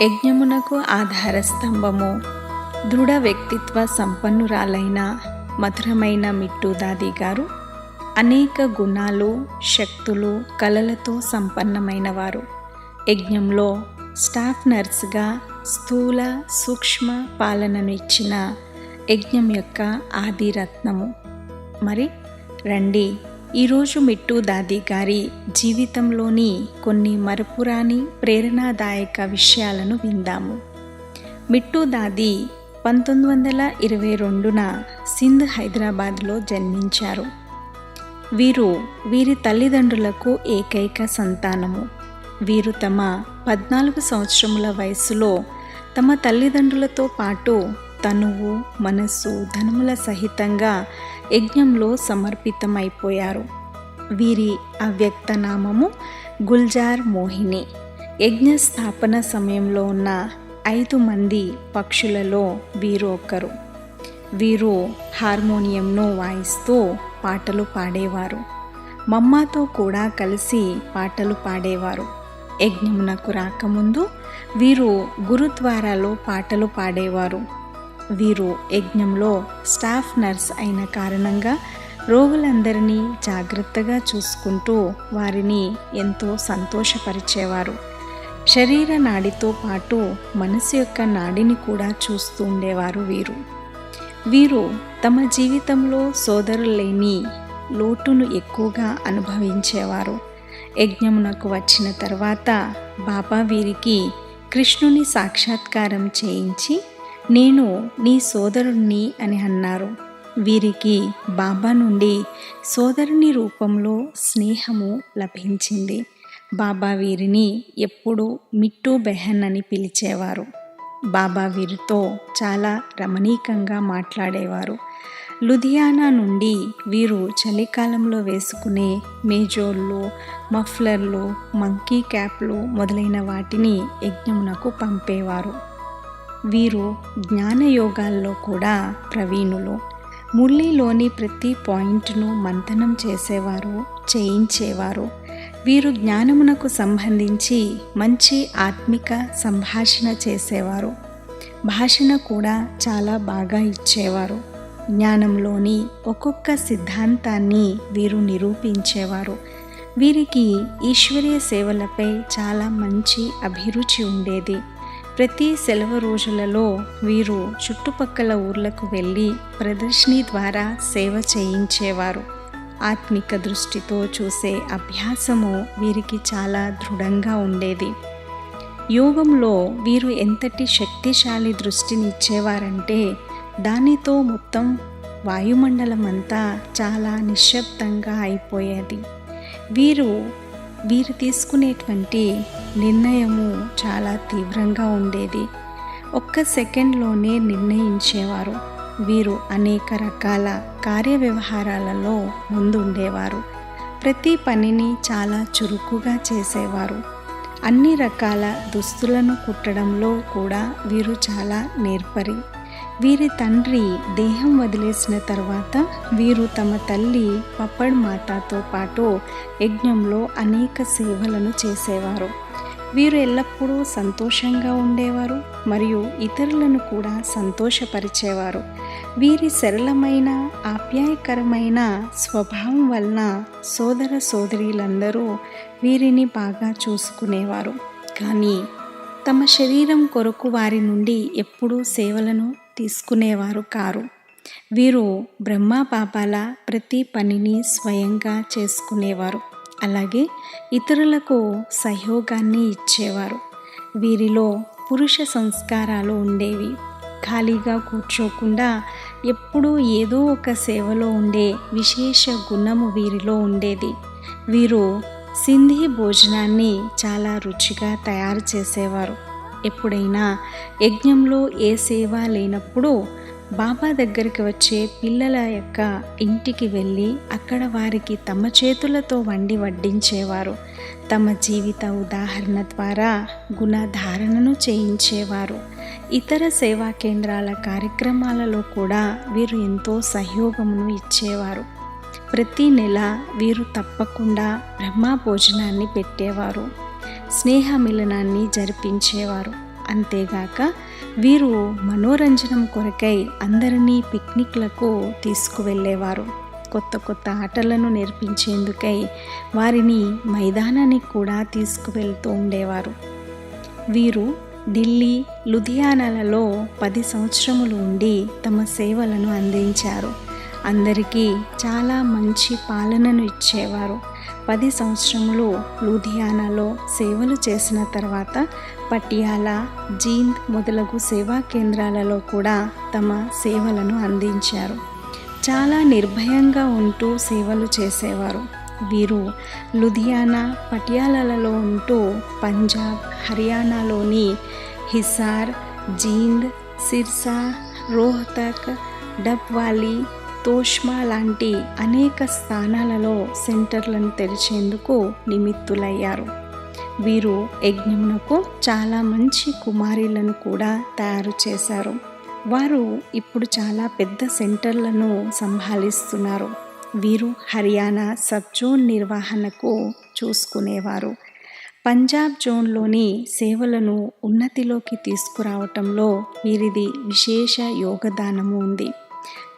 యజ్ఞమునకు ఆధార స్తంభము, దృఢ వ్యక్తిత్వ సంపన్నురాలైన మధురమైన మిట్టు దాది గారు అనేక గుణాలు, శక్తులు, కళలతో సంపన్నమైన వారు. యజ్ఞంలో స్టాఫ్ నర్సుగా స్థూల సూక్ష్మ పాలనను ఇచ్చిన యజ్ఞం యొక్క ఆది రత్నము. మరి రండి, ఈరోజు మిట్టు దాది గారి జీవితంలోని కొన్ని మరపురాని ప్రేరణాదాయక విషయాలను విందాము. మిట్టు దాది 1922న సింధ్, హైదరాబాద్లో జన్మించారు. వీరి తల్లిదండ్రులకు ఏకైక సంతానము. వీరు తమ 14 సంవత్సరముల వయసులో తమ తల్లిదండ్రులతో పాటు తనువు, మనస్సు, ధనముల సహితంగా యజ్ఞంలో సమర్పితమైపోయారు. వీరి అవ్యక్త నామము గుల్జార్ మోహిని. యజ్ఞ స్థాపన సమయంలో ఉన్న 5 మంది పక్షులలో వీరు ఒకరు. వీరు హార్మోనియంను వాయిస్తూ పాటలు పాడేవారు. మమ్మాతో కూడా కలిసి పాటలు పాడేవారు. యజ్ఞమునకు రాకముందు వీరు గురుద్వారాలో పాటలు పాడేవారు. వీరు యజ్ఞంలో స్టాఫ్ నర్స్ అయిన కారణంగా రోగులందరినీ జాగ్రత్తగా చూసుకుంటూ వారిని ఎంతో సంతోషపరిచేవారు. శరీర నాడితో పాటు మనసు యొక్క నాడిని కూడా చూస్తూ ఉండేవారు. వీరు తమ జీవితంలో సోదరులు లేని లోటును ఎక్కువగా అనుభవించేవారు. యజ్ఞమునకు వచ్చిన తర్వాత బాబా వీరికి కృష్ణుని సాక్షాత్కారం చేయించి, నేను నీ సోదరుణ్ణి అని అన్నారు. వీరికి బాబా నుండి సోదరుని రూపంలో స్నేహము లభించింది. బాబా వీరిని ఎప్పుడూ మిట్టు బెహన్ అని పిలిచేవారు. బాబా వీరితో చాలా రమణీకంగా మాట్లాడేవారు. లుధియానా నుండి వీరు చలికాలంలో వేసుకునే మేజోళ్ళు, మఫ్లర్లు, మంకీ క్యాప్లు మొదలైన వాటిని యజ్ఞమునకు పంపేవారు. వీరు జ్ఞానయోగాల్లో కూడా ప్రవీణులు. మురళిలోని ప్రతి పాయింట్ను మంథనం చేసేవారు, చేయించేవారు. వీరు జ్ఞానమునకు సంబంధించి మంచి ఆత్మిక సంభాషణ చేసేవారు. భాషణ కూడా చాలా బాగా ఇచ్చేవారు. జ్ఞానంలోని ఒక్కొక్క సిద్ధాంతాన్ని వీరు నిరూపించేవారు. వీరికి ఈశ్వరీయ సేవలపై చాలా మంచి అభిరుచి ఉండేది. ప్రతి సెలవు రోజులలో వీరు చుట్టుపక్కల ఊర్లకు వెళ్ళి ప్రదర్శిని ద్వారా సేవ చేయించేవారు. ఆత్మిక దృష్టితో చూసే అభ్యాసము వీరికి చాలా దృఢంగా ఉండేది. యోగంలో వీరు ఎంతటి శక్తిశాలి దృష్టిని ఇచ్చేవారంటే దానితో మొత్తం వాయుమండలం అంతా చాలా నిశ్శబ్దంగా అయిపోయేది. వీరు తీసుకునేటువంటి నిర్ణయము చాలా తీవ్రంగా ఉండేది. ఒక్క సెకండ్లోనే నిర్ణయించేవారు. వీరు అనేక రకాల కార్య వ్యవహారాలలో ముందుండేవారు. ప్రతి పనిని చాలా చురుకుగా చేసేవారు. అన్ని రకాల దుస్తులను కుట్టడంలో కూడా వీరు చాలా నేర్పరి. వీరి తండ్రి దేహం వదిలేసిన తర్వాత వీరు తమ తల్లి పప్పడ్ మాతాతో పాటు యజ్ఞంలో అనేక సేవలను చేసేవారు. వీరు ఎల్లప్పుడూ సంతోషంగా ఉండేవారు మరియు ఇతరులను కూడా సంతోషపరిచేవారు. వీరి సరళమైన ఆప్యాయకరమైన స్వభావం వలన సోదర సోదరీలందరూ వీరిని బాగా చూసుకునేవారు. కానీ తమ శరీరం కొరకు వారి నుండి ఎప్పుడూ సేవలను తీసుకునేవారు కారు. వీరు బ్రహ్మ బాబాల ప్రతి పనిని స్వయంగా చేసుకునేవారు. అలాగే ఇతరులకు సహయోగాన్ని ఇచ్చేవారు. వీరిలో పురుష సంస్కారాలు ఉండేవి. ఖాళీగా కూర్చోకుండా ఎప్పుడూ ఏదో ఒక సేవలో ఉండే విశేష గుణము వీరిలో ఉండేది. వీరు సింధీ భోజనాన్ని చాలా రుచిగా తయారు చేసేవారు. ఎప్పుడైనా యజ్ఞంలో ఏ సేవ లేనప్పుడు బాబా దగ్గరికి వచ్చే పిల్లల యొక్క ఇంటికి వెళ్ళి అక్కడ వారికి తమ చేతులతో వండి వడ్డించేవారు. తమ జీవిత ఉదాహరణ ద్వారా గుణధారణను చేయించేవారు. ఇతర సేవా కేంద్రాల కార్యక్రమాలలో కూడా వీరు ఎంతో సహయోగమును ఇచ్చేవారు. ప్రతి నెల వీరు తప్పకుండా బ్రహ్మ భోజనాన్ని పెట్టేవారు. స్నేహ మిలనాన్ని జరిపించేవారు. అంతేగాక వీరు మనోరంజనం కొరకై అందరినీ పిక్నిక్లకు తీసుకువెళ్ళేవారు. కొత్త కొత్త ఆటలను నేర్పించేందుకై వారిని మైదానానికి కూడా తీసుకువెళ్తూ ఉండేవారు. వీరు ఢిల్లీ, లుధియానాలలో 10 సంవత్సరములు ఉండి తమ సేవలను అందించారు. అందరికీ చాలా మంచి పాలనను ఇచ్చేవారు. 10 సంవత్సరములు లూధియానాలో సేవలు చేసిన తర్వాత పటియాలా, జీంద్ మొదలగు సేవా కేంద్రాలలో కూడా తమ సేవలను అందించారు. చాలా నిర్భయంగా ఉంటూ సేవలు చేసేవారు. వీరు లూధియానా, పటియాలాలలో ఉంటూ పంజాబ్, హర్యానాలోని హిసార్, జీంద్, సిర్సా, రోహ్తక్, డబ్వాలి, తోష్మా లాంటి అనేక స్థానాలలో సెంటర్లను తెరిచేందుకు నిమిత్తులయ్యారు. వీరు యజ్ఞమునకు చాలా మంచి కుమారులను కూడా తయారు చేశారు. వారు ఇప్పుడు చాలా పెద్ద సెంటర్లను సంభాళిస్తున్నారు. వీరు హర్యానా సబ్ జోన్ నిర్వహణకు చూసుకునేవారు. పంజాబ్ జోన్లోని సేవలను ఉన్నతిలోకి తీసుకురావటంలో వీరిది విశేష యోగదానము ఉంది.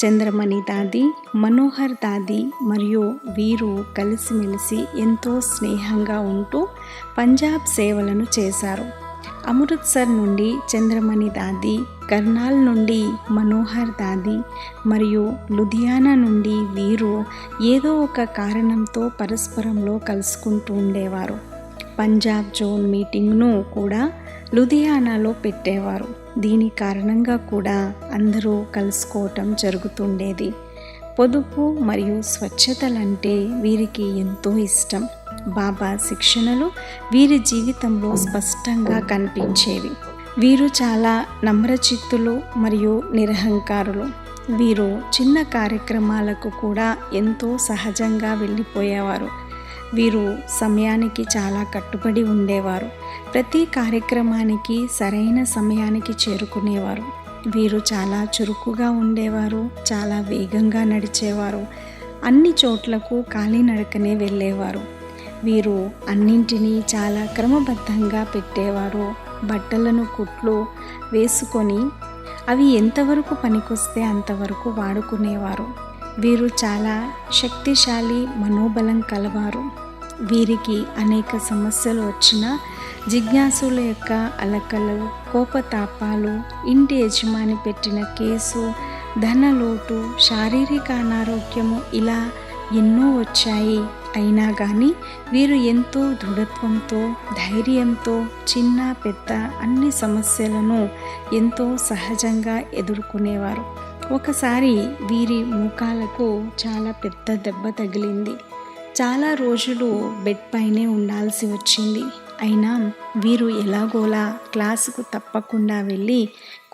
చంద్రమణి దాది, మనోహర్ దాది మరియు వీరు కలిసిమెలిసి ఎంతో స్నేహంగా ఉంటూ పంజాబ్ సేవలను చేశారు. అమృత్సర్ నుండి చంద్రమణి దాది, కర్నాల్ నుండి మనోహర్ దాది మరియు లుధియానా నుండి వీరు ఏదో ఒక కారణంతో పరస్పరంలో కలుసుకుంటూ ఉండేవారు. పంజాబ్ జోన్ మీటింగ్ను కూడా లుధియానాలో పెట్టేవారు. దీని కారణంగా కూడా అందరూ కలుసుకోవటం జరుగుతుండేది. పొదుపు మరియు స్వచ్ఛతలంటే వీరికి ఎంతో ఇష్టం. బాబా శిక్షణలు వీరి జీవితంలో స్పష్టంగా కనిపించేవి. వీరు చాలా నమ్రచిత్తులు మరియు నిరహంకారులు. వీరు చిన్న కార్యక్రమాలకు కూడా ఎంతో సహజంగా వెళ్ళిపోయేవారు. వీరు సమయానికి చాలా కట్టుబడి ఉండేవారు. ప్రతి కార్యక్రమానికి సరైన సమయానికి చేరుకునేవారు. వీరు చాలా చురుకుగా ఉండేవారు. చాలా వేగంగా నడిచేవారు. అన్ని చోట్లకు కాలినడకనే వెళ్ళేవారు. వీరు అన్నింటినీ చాలా క్రమబద్ధంగా పెట్టేవారు. బట్టలను కుట్లు వేసుకొని అవి ఎంతవరకు పనికొస్తే అంతవరకు వాడుకునేవారు. వీరు చాలా శక్తిశాలి మనోబలం కలవారు. వీరికి అనేక సమస్యలు వచ్చినా జిజ్ఞాసుల యొక్క అలకలు, కోపతాపాలు, ఇంటి యజమాని పెట్టిన కేసు, ధనలోటు, శారీరక అనారోగ్యము ఇలా ఎన్నో వచ్చాయి. అయినా కానీ వీరు ఎంతో దృఢత్వంతో, ధైర్యంతో చిన్న పెద్ద అన్ని సమస్యలను ఎంతో సహజంగా ఎదుర్కొనేవారు. ఒకసారి వీరి మోకాలకు చాలా పెద్ద దెబ్బ తగిలింది. చాలా రోజులు బెడ్ పైనే ఉండాల్సి వచ్చింది. అయినా వీరు ఎలాగోలా క్లాసుకు తప్పకుండా వెళ్ళి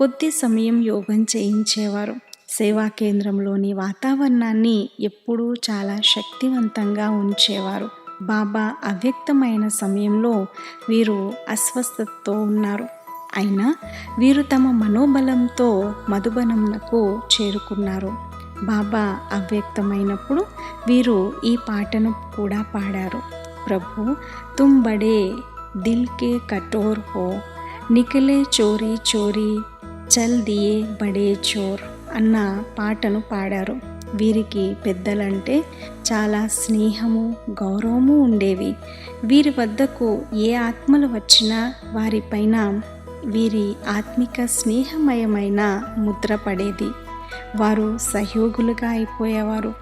కొద్ది సమయం యోగం చేయించేవారు. సేవా కేంద్రంలోని వాతావరణాన్ని ఎప్పుడూ చాలా శక్తివంతంగా ఉంచేవారు. బాబా అవ్యక్తమైన సమయంలో వీరు అస్వస్థతతో ఉన్నారు. అయినా వీరు తమ మనోబలంతో మధుబనంకు చేరుకున్నారు. బాబా అవ్యక్తమైనప్పుడు వీరు ఈ పాటను కూడా పాడారు. ప్రభు తుమ్ బడే దిల్ కే కఠోర్ హో, నికలే చోరీ చోరీ చల్ దియే బడే చోర్ అన్న పాటను పాడారు. వీరికి పెద్దలంటే చాలా స్నేహము, గౌరవము ఉండేవి. వీరి వద్దకు ఏ ఆత్మలు వచ్చినా వారిపైన వీరి ఆత్మిక స్నేహమయమైన ముద్ర పడేది. వారు సహయోగులుగా అయిపోయేవారు.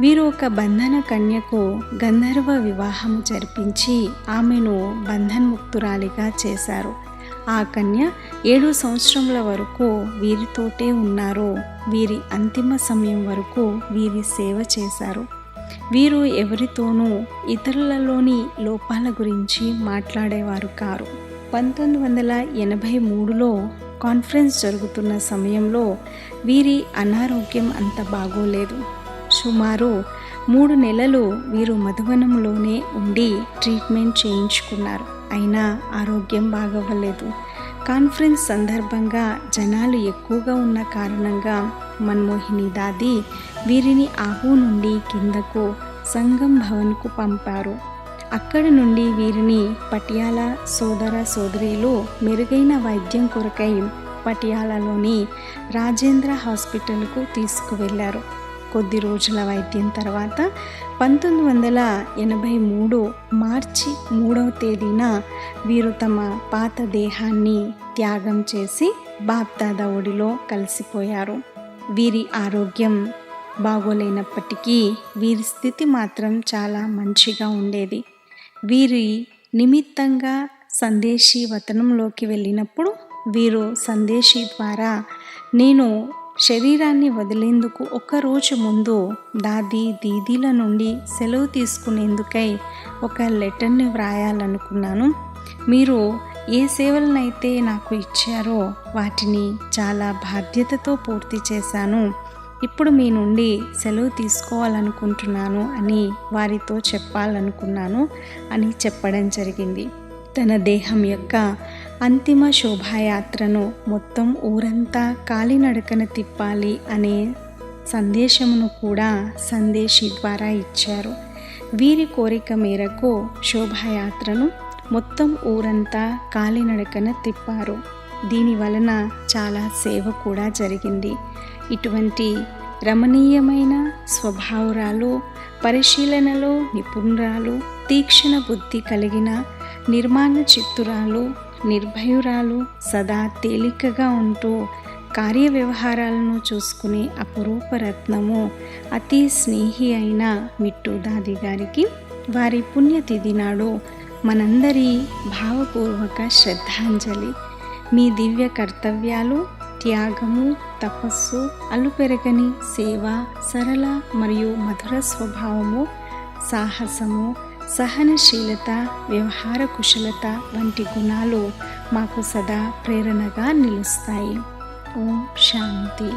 వీరు ఒక బంధన కన్యకు గంధర్వ వివాహము జరిపించి ఆమెను బంధన్ముక్తురాలిగా చేశారు. ఆ కన్య 7 సంవత్సరముల వరకు వీరితోటే ఉన్నారు. వీరి అంతిమ సమయం వరకు వీరి సేవ చేశారు. వీరు ఎవరితోనూ ఇతరులలోని లోపాల గురించి మాట్లాడేవారు కారు. 1983లో కాన్ఫరెన్స్ జరుగుతున్న సమయంలో వీరి అనారోగ్యం అంత బాగోలేదు. సుమారు 3 నెలలు వీరు మధువనంలోనే ఉండి ట్రీట్మెంట్ చేయించుకున్నారు. అయినా ఆరోగ్యం బాగవ్వలేదు. కాన్ఫరెన్స్ సందర్భంగా జనాలు ఎక్కువగా ఉన్న కారణంగా మన్మోహిని దాది వీరిని ఆహు నుండి కిందకు సంగం భవన్కు పంపారు. అక్కడి నుండి వీరిని పటియాలా సోదర సోదరీలు మెరుగైన వైద్యం కొరకై పటియాలాలోని రాజేంద్ర హాస్పిటల్కు తీసుకువెళ్లారు. కొద్ది రోజుల వైద్యం తర్వాత 1983 మార్చి 3వ తేదీన వీరు తమ పాత దేహాన్ని త్యాగం చేసి బాప్దాదా ఒడిలో కలిసిపోయారు. వీరి ఆరోగ్యం బాగోలేనప్పటికీ వీరి స్థితి మాత్రం చాలా మంచిగా ఉండేది. వీరి నిమిత్తంగా సందేశీ వతనంలోకి వెళ్ళినప్పుడు వీరు సందేశీ ద్వారా నేను శరీరాన్ని వదిలేందుకు ఒక్కరోజు ముందు దాదీ దీదీల నుండి సెలవు తీసుకునేందుకై ఒక లెటర్ని వ్రాయాలనుకున్నాను. మీరు ఏ సేవలనైతే నాకు ఇచ్చారో వాటిని చాలా బాధ్యతతో పూర్తి చేశాను. ఇప్పుడు మీ నుండి సెలవు తీసుకోవాలనుకుంటున్నాను అని వారితో చెప్పాలనుకున్నాను అని చెప్పడం జరిగింది. తన దేహం యొక్క అంతిమ శోభాయాత్రను మొత్తం ఊరంతా కాలినడకన తిప్పాలి అనే సందేశమును కూడా సందేశి ద్వారా ఇచ్చారు. వీరి కోరిక మేరకు శోభాయాత్రను మొత్తం ఊరంతా కాలినడకన తిప్పారు. దీని వలన చాలా సేవ కూడా జరిగింది. ఇటువంటి రమణీయమైన స్వభావురాలు, పరిశీలనలో నిపుణురాలు, తీక్షణ బుద్ధి కలిగిన నిర్మాణ చిత్తురాలు, నిర్భయురాలు, సదా తేలికగా ఉంటూ కార్య వ్యవహారాలను చూసుకునే అపురూప రత్నము, అతి స్నేహి అయిన మిట్టు దాది గారికి వారి పుణ్యతిథి నాడు మనందరి భావపూర్వక శ్రద్ధాంజలి. మీ దివ్య కర్తవ్యాలు, త్యాగము, తపస్సు, అలుపెరగని సేవ, సరళ మరియు మధుర స్వభావము, సాహసము, సహనశీలత, వ్యవహార కుశలత వంటి గుణాలు మాకు సదా ప్రేరణగా నిలుస్తాయి. ఓం శాంతి.